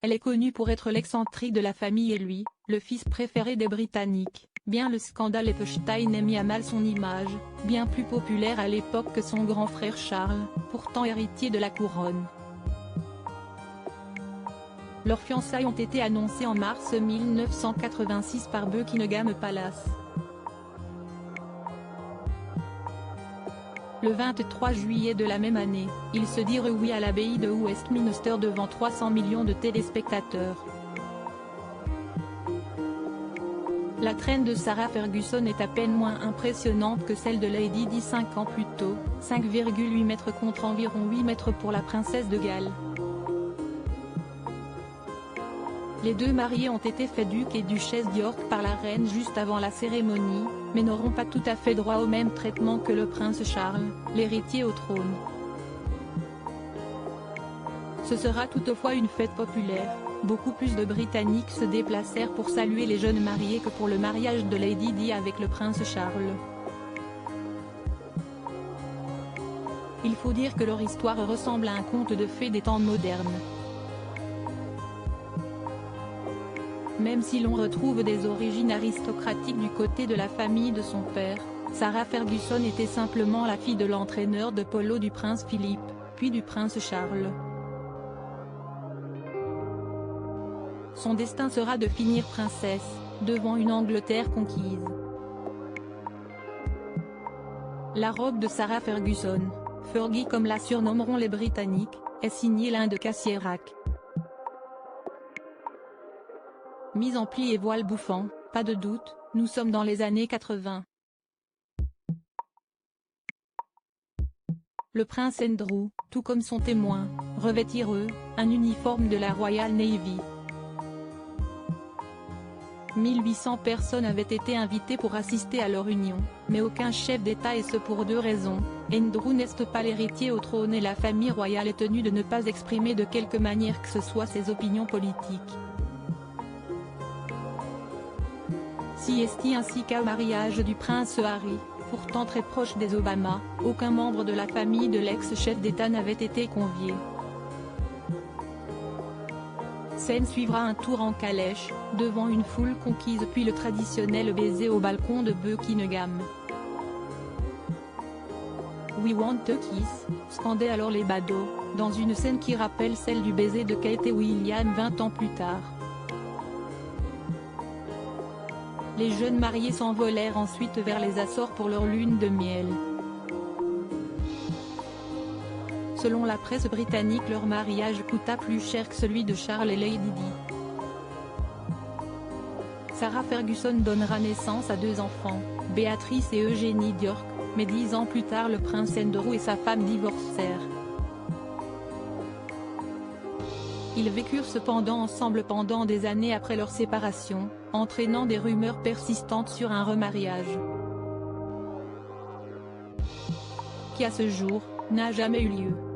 Elle est connue pour être l'excentrique de la famille et lui, le fils préféré des Britanniques. Bien le scandale Epstein ait mis à mal son image, bien plus populaire à l'époque que son grand frère Charles, pourtant héritier de la couronne. Leurs fiançailles ont été annoncées en mars 1986 par Buckingham Palace. Le 23 juillet de la même année, ils se dirent oui à l'abbaye de Westminster devant 300 millions de téléspectateurs. La traîne de Sarah Ferguson est à peine moins impressionnante que celle de Lady Di 5 ans plus tôt, 5,8 mètres contre environ 8 mètres pour la princesse de Galles. Les deux mariés ont été faits ducs et duchesses d'York par la reine juste avant la cérémonie, mais n'auront pas tout à fait droit au même traitement que le prince Charles, l'héritier au trône. Ce sera toutefois une fête populaire, beaucoup plus de Britanniques se déplacèrent pour saluer les jeunes mariés que pour le mariage de Lady Di avec le prince Charles. Il faut dire que leur histoire ressemble à un conte de fées des temps modernes. Même si l'on retrouve des origines aristocratiques du côté de la famille de son père, Sarah Ferguson était simplement la fille de l'entraîneur de polo du prince Philippe, puis du prince Charles. Son destin sera de finir princesse, devant une Angleterre conquise. La robe de Sarah Ferguson, Fergie comme la surnommeront les Britanniques, est signée l'Inde Cassierac. Mise en pli et voile bouffant, pas de doute, nous sommes dans les années 80. Le prince Andrew, tout comme son témoin, revêtirent eux, un uniforme de la Royal Navy. 1800 personnes avaient été invitées pour assister à leur union, mais aucun chef d'État et ce pour deux raisons. Andrew n'est pas l'héritier au trône et la famille royale est tenue de ne pas exprimer de quelque manière que ce soit ses opinions politiques. CST ainsi qu'au mariage du prince Harry, pourtant très proche des Obama, aucun membre de la famille de l'ex-chef d'État n'avait été convié. Scène suivra un tour en calèche, devant une foule conquise puis le traditionnel baiser au balcon de Buckingham. We want a kiss, scandaient alors les badauds, dans une scène qui rappelle celle du baiser de Kate et William 20 ans plus tard. Les jeunes mariés s'envolèrent ensuite vers les Açores pour leur lune de miel. Selon la presse britannique, leur mariage coûta plus cher que celui de Charles et Lady Di. Sarah Ferguson donnera naissance à deux enfants, Béatrice et Eugénie d'York, mais 10 ans plus tard le prince Andrew et sa femme divorcèrent. Ils vécurent cependant ensemble pendant des années après leur séparation, entraînant des rumeurs persistantes sur un remariage, qui à ce jour, n'a jamais eu lieu.